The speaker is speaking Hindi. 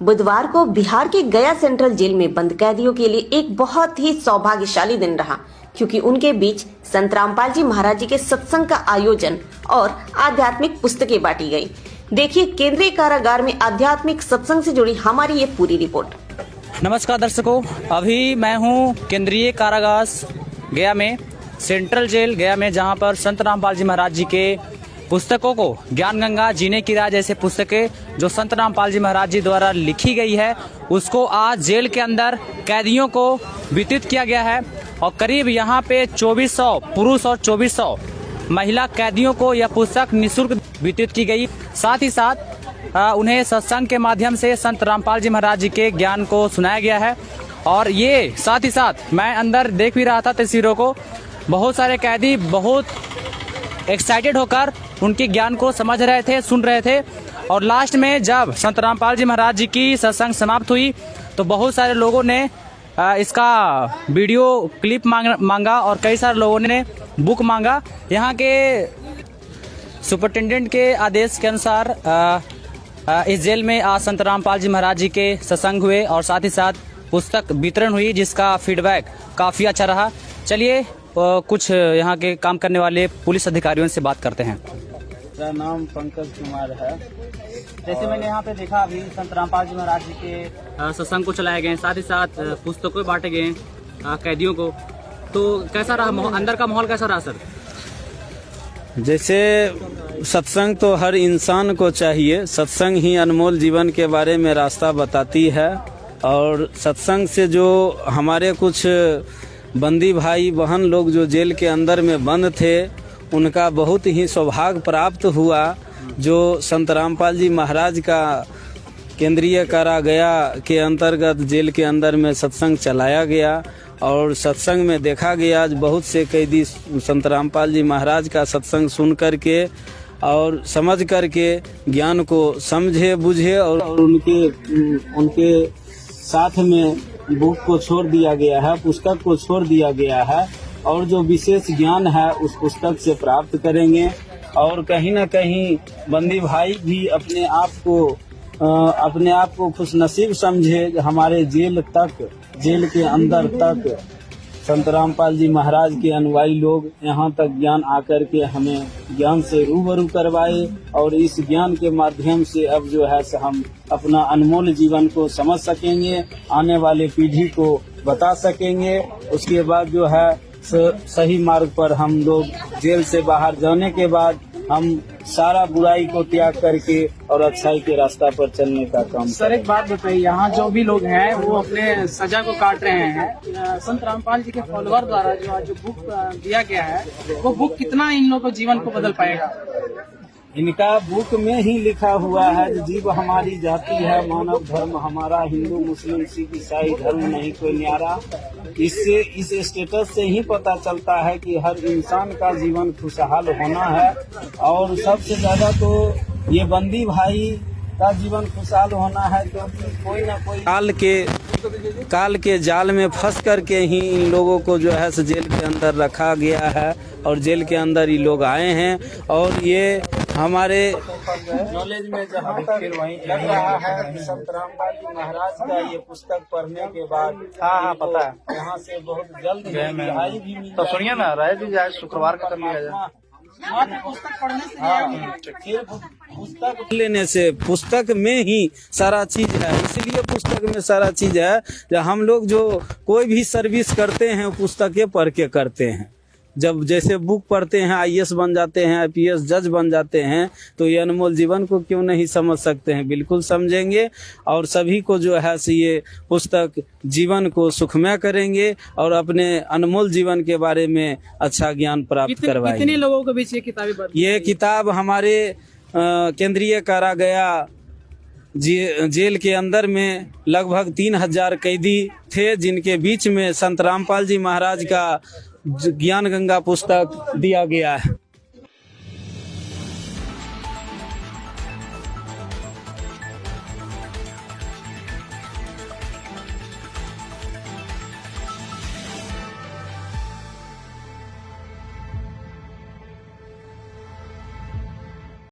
बुधवार को बिहार के गया सेंट्रल जेल में बंद कैदियों के लिए एक बहुत ही सौभाग्यशाली दिन रहा, क्योंकि उनके बीच संत रामपाल जी महाराज जी के सत्संग का आयोजन और आध्यात्मिक पुस्तकें बांटी गई। देखिए केंद्रीय कारागार में आध्यात्मिक सत्संग से जुड़ी हमारी ये पूरी रिपोर्ट। नमस्कार दर्शकों, अभी मैं हूँ केंद्रीय कारागार गया में, सेंट्रल जेल गया में, जहाँ पर संत रामपाल जी महाराज जी के पुस्तकों को ज्ञान गंगा, जीने की राह जैसे पुस्तकें जो संत रामपाल जी महाराज जी द्वारा लिखी गई है, उसको आज जेल के अंदर कैदियों को वितरित किया गया है। और करीब यहाँ पे 2400 पुरुष और 2400 महिला कैदियों को यह पुस्तक निःशुल्क वितरित की गई। साथ ही साथ उन्हें सत्संग के माध्यम से संत रामपाल जी महाराज जी के ज्ञान को सुनाया गया है। और ये साथ ही साथ मैं अंदर देख भी रहा था तस्वीरों को, बहुत सारे कैदी बहुत एक्साइटेड होकर उनके ज्ञान को समझ रहे थे, सुन रहे थे। और लास्ट में जब संत रामपाल जी महाराज जी की सत्संग समाप्त हुई तो बहुत सारे लोगों ने इसका वीडियो क्लिप मांगा और कई सारे लोगों ने बुक मांगा। यहाँ के सुपरिटेंडेंट के आदेश के अनुसार इस जेल में आज संत रामपाल जी महाराज जी के सत्संग हुए और साथ ही साथ पुस्तक वितरण हुई, जिसका फीडबैक काफ़ी अच्छा रहा। चलिए कुछ यहाँ के काम करने वाले पुलिस अधिकारियों से बात करते हैं। मेरा नाम पंकज कुमार है। जैसे मैंने यहाँ पे देखा, अभी संत रामपाल जी महाराज जी के सत्संग को चलाए गए, साथ ही साथ पुस्तकों बांटे गए कैदियों को, तो कैसा रहा अंदर का माहौल, कैसा रहा सर? जैसे सत्संग तो हर इंसान को चाहिए, सत्संग ही अनमोल जीवन के बारे में रास्ता बताती है। और सत्संग से जो हमारे कुछ बंदी भाई बहन लोग जो जेल के अंदर में बंद थे, उनका बहुत ही सौभाग्य प्राप्त हुआ। जो संत रामपाल जी महाराज का केंद्रीय कारागार के अंतर्गत जेल के अंदर में सत्संग चलाया गया और सत्संग में देखा गया बहुत से कैदी संत रामपाल जी महाराज का सत्संग सुन करके और समझ करके ज्ञान को समझे बुझे और उनके साथ में बुक को छोड़ दिया गया है, पुस्तक को छोड़ दिया गया है और जो विशेष ज्ञान है उस पुस्तक से प्राप्त करेंगे। और कहीं न कहीं बंदी भाई भी अपने आप को खुशनसीब समझे, हमारे जेल के अंदर तक संत रामपाल जी महाराज के अनुयायी लोग यहाँ तक ज्ञान आकर के हमें ज्ञान से रूबरू करवाए और इस ज्ञान के माध्यम से अब जो है हम अपना अनमोल जीवन को समझ सकेंगे, आने वाले पीढ़ी को बता सकेंगे। उसके बाद जो है सही मार्ग पर हम लोग जेल से बाहर जाने के बाद हम सारा बुराई को त्याग करके और अच्छाई के रास्ता पर चलने का काम। सर एक बात बताइए, यहाँ जो भी लोग हैं वो अपने सजा को काट रहे हैं, संत रामपाल जी के फॉलोअर द्वारा जो बुक दिया गया है, वो बुक कितना इन लोगों को जीवन को बदल पाएगा? इनका बुक में ही लिखा हुआ है, जीव हमारी जाति है, मानव धर्म हमारा, हिंदू मुस्लिम सिख ईसाई धर्म नहीं कोई न्यारा। इससे इस स्टेटस से ही पता चलता है कि हर इंसान का जीवन खुशहाल होना है। और सबसे ज्यादा तो ये बंदी भाई का जीवन खुशहाल होना है, क्योंकि कोई ना कोई काल के जाल में फंस करके ही इन लोगों को जो है जेल के अंदर रखा गया है और जेल के अंदर ये लोग आए हैं। और ये हमारे नॉलेज में जहाँ तक लग रहा है संत रामपाल जी महाराज का ये पुस्तक पढ़ने के बाद पता है यहाँ से बहुत जल्द रिहाई भी मिल तो सुनिए ना, राय भी जाए शुक्रवार का कर लिया जाए। पुस्तक पढ़ने से फिर पुस्तक लेने से पुस्तक में ही सारा चीज है, इसलिए पुस्तक में सारा चीज है। जब हम लोग जो कोई भी सर्विस करते हैं पुस्तकें पढ़ के करते हैं। जब जैसे बुक पढ़ते हैं आईएएस बन जाते हैं, आईपीएस जज बन जाते हैं, तो ये अनमोल जीवन को क्यों नहीं समझ सकते हैं? बिल्कुल समझेंगे और सभी को जो है ये पुस्तक जीवन को सुखमय करेंगे और अपने अनमोल जीवन के बारे में अच्छा ज्ञान प्राप्त करवाएंगे। कितने लोगों के बीच ये किताब हमारे केंद्रीय कारागार जेल के अंदर में लगभग 3000 कैदी थे, जिनके बीच में संत रामपाल जी महाराज का ज्ञान गंगा पुस्तक दिया गया है।